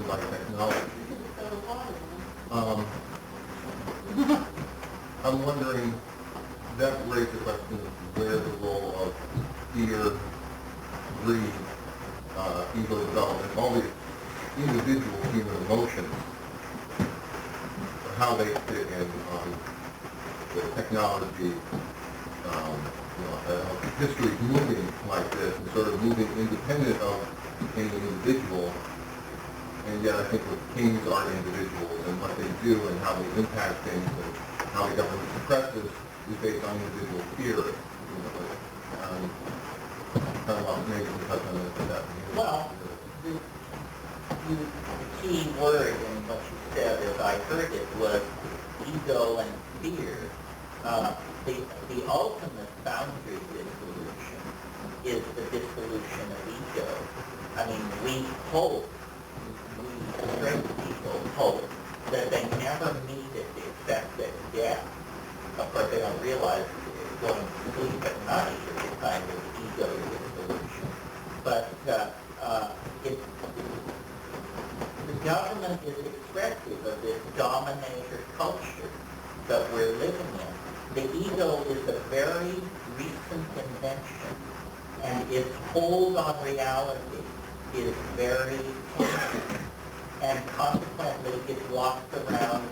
driven by technology. I'm wondering, that raises the question of where the role of fear, greed, ego development, all these individual human emotions, how they fit in the technology, history moving like this and sort of moving independent of any individual. And yet I think what kings are individuals, and what they do and how they impact things and how the government suppresses is based on individual fear. I don't know, maybe we can touch on that. Well, the key word in what you said, as I heard it, was ego and fear. The ultimate boundary dissolution is the dissolution of ego. I mean, we straight people hope that they never meet it except at death. Of course, they don't realize going to sleep at night is a kind of ego dissolution. But the government is expressive of this dominator culture that we're living in. The ego is a very recent invention, and its hold on reality is very tender, and consequently it walks around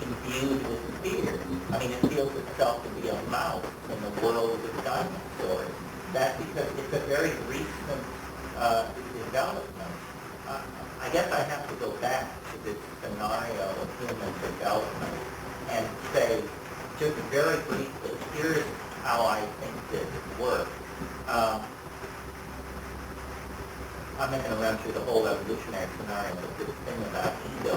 imbued with fear. I mean, it feels itself to be a mouse in the world of dinosaurs. That's because it's a very recent development. I guess I have to go back to this scenario of human development and say, just very briefly, here's how I think this works. I'm not going to run through the whole evolutionary scenario, but this thing about ego.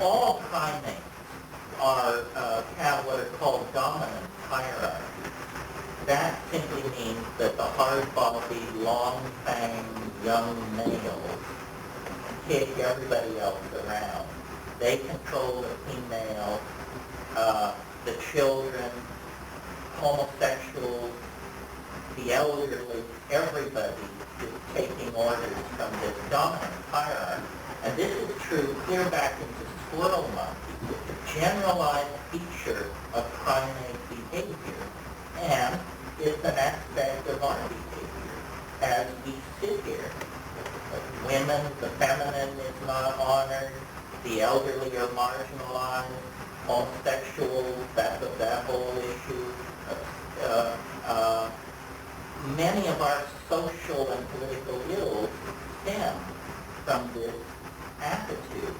All primates have what are called dominant hierarchies. That simply means that the hard-bodied, long-fanged young males kick everybody else around. They control the female, the children, homosexuals, the elderly, everybody is taking orders from this dominant hierarchy. And this is true clear back into squirrel monkeys. It's a generalized feature of primate behavior. And it's an aspect of our behavior. As we sit here, women, the feminine is not honored, the elderly are marginalized, homosexuals, that whole issue. Many of our social and political ills stem from this attitude.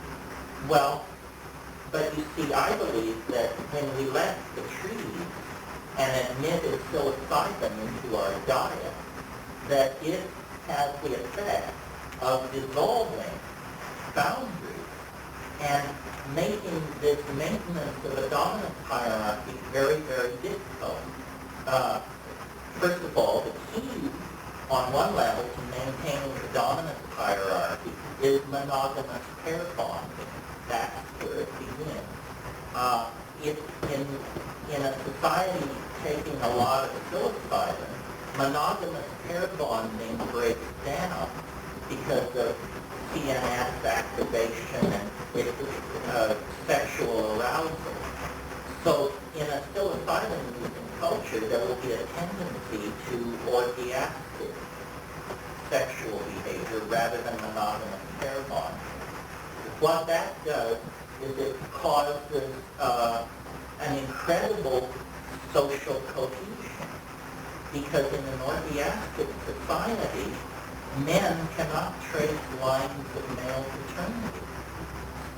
Well, but you see, I believe that when we let the trees and admitted psilocybin into our diet, that it has the effect of dissolving boundaries and making this maintenance of a dominant hierarchy very, very difficult. First of all, the key on one level to maintaining the dominant hierarchy is monogamous pair bonding. That's where it begins. In a society taking a lot of psilocybin, monogamous pair bonding breaks down because of CNS activation and sexual arousal. So in a psilocybin-using culture, there will be a tendency to orgiastic sexual behavior rather than monogamous pair bonding. What that does is it causes an incredible social cohesion, because in an orgiastic society, men cannot trace lines of male paternity.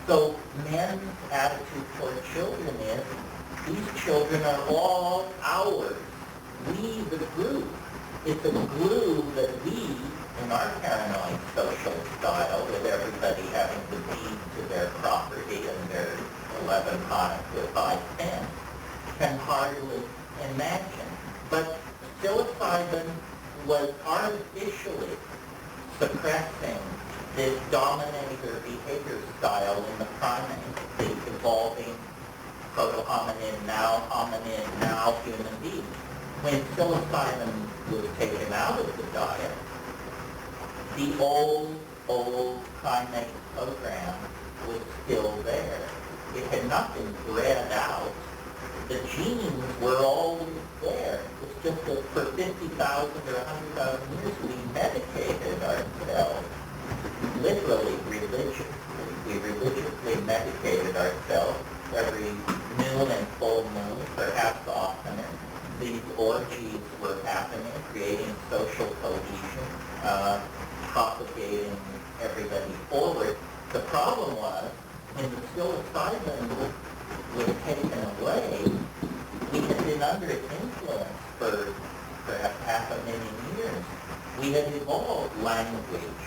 So men's attitude toward children is, these children are all ours. We, the group. It's a glue that we, in our paranoid social style, with everybody having the deed to their property and their 11 times to 5 cents, can hardly imagine. But psilocybin was artificially suppressing this dominator behavior style in the primate, the evolving proto-hominid, now hominid, now human being. When psilocybin was taken out of the diet, the old primate program was still there. It had not been bred out. The genes were always there. It's just that for 50,000 or 100,000 years we medicated ourselves, literally religiously. We religiously medicated ourselves every noon and full moon, perhaps oftener. These orgies were happening, creating social cohesion, propagating everybody forward. The problem was, when the psilocybin was taken away, we had been under its influence for perhaps 500,000 years. We had evolved language,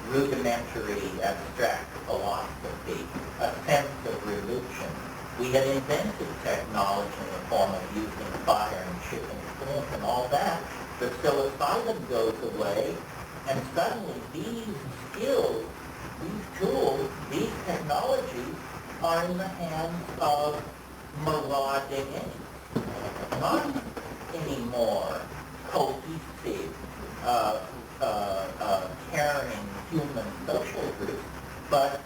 rudimentary abstract philosophy, a sense of religion. We had invented technology in the form of using fire and chipping flint and all that. The psilocybin goes away, and suddenly these skills, these tools, these technologies are in the hands of marauding apes, not anymore cohesive, caring human social groups, but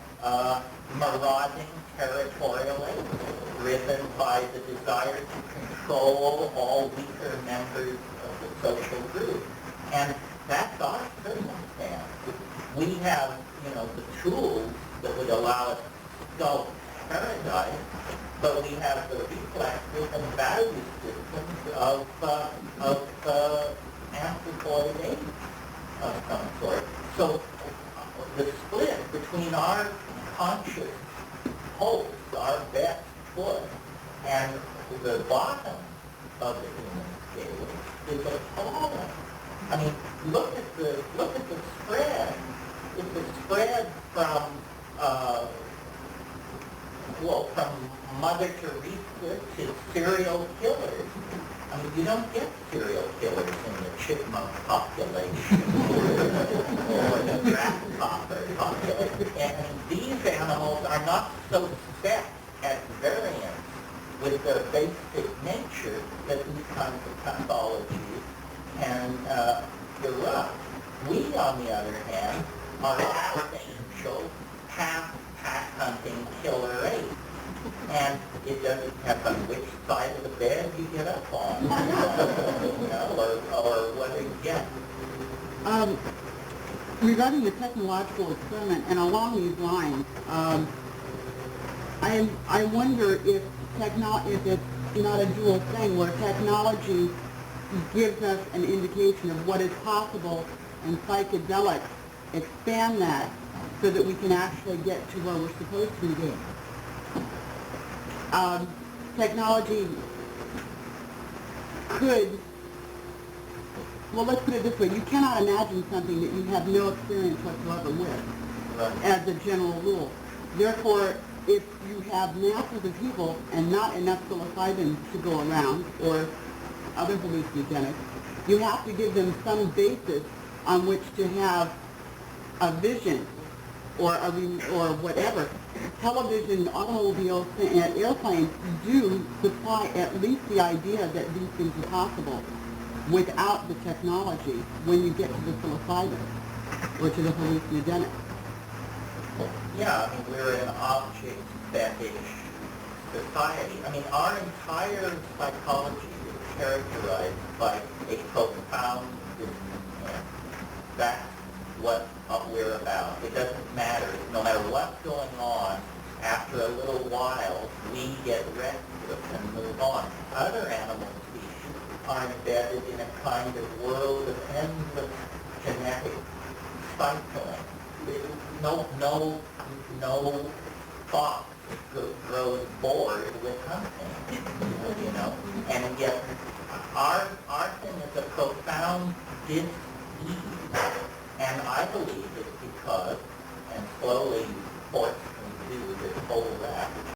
marauding territorial apes, driven by the desire to control all weaker members of the social group. And that's our circumstance. We have, the tools that would allow us to sculpt paradise, but we have the reflexes and value systems of anthropoid apes of some sort. So the split between our conscious pulse, our best foot, and the bottom of the human scale is appalling. I mean, look at the spread. It's the spread from from Mother Teresa to serial killers. I mean, you don't get serial killers in the chipmunk population or the grasshopper population. And these animals are not so set at variance with their basic nature that these kinds of pathologies can erupt. We, on the other hand, are essential pack hunting killer apes. And it doesn't depend on which side of the bed you get up on, or whether you get. Regarding the technological experiment, and along these lines, I wonder if it's not a dual thing where technology gives us an indication of what is possible, and psychedelics expand that so that we can actually get to where we're supposed to be. Technology could, well, let's put it this way, you cannot imagine something that you have no experience whatsoever with, as a general rule. Therefore, if you have masses of people and not enough psilocybin to go around, or other hallucinogenics, you have to give them some basis on which to have a vision, or whatever. Television, automobiles, and airplanes do supply at least the idea that these things are possible without the technology when you get to the psilocybin or to the hallucinogenic. Yeah, I mean, we're an object fetish society. I mean, our entire psychology is characterized by a profound discontent. That's what we're about. It doesn't matter. No matter what's going on, after a little while, we get restless and move on. Other animal species are embedded in a kind of world of endless genetic cycling. No fox grows bored with hunting, and yet our thing is a profound dis-ease. And I believe it's because, and slowly forced me to do this whole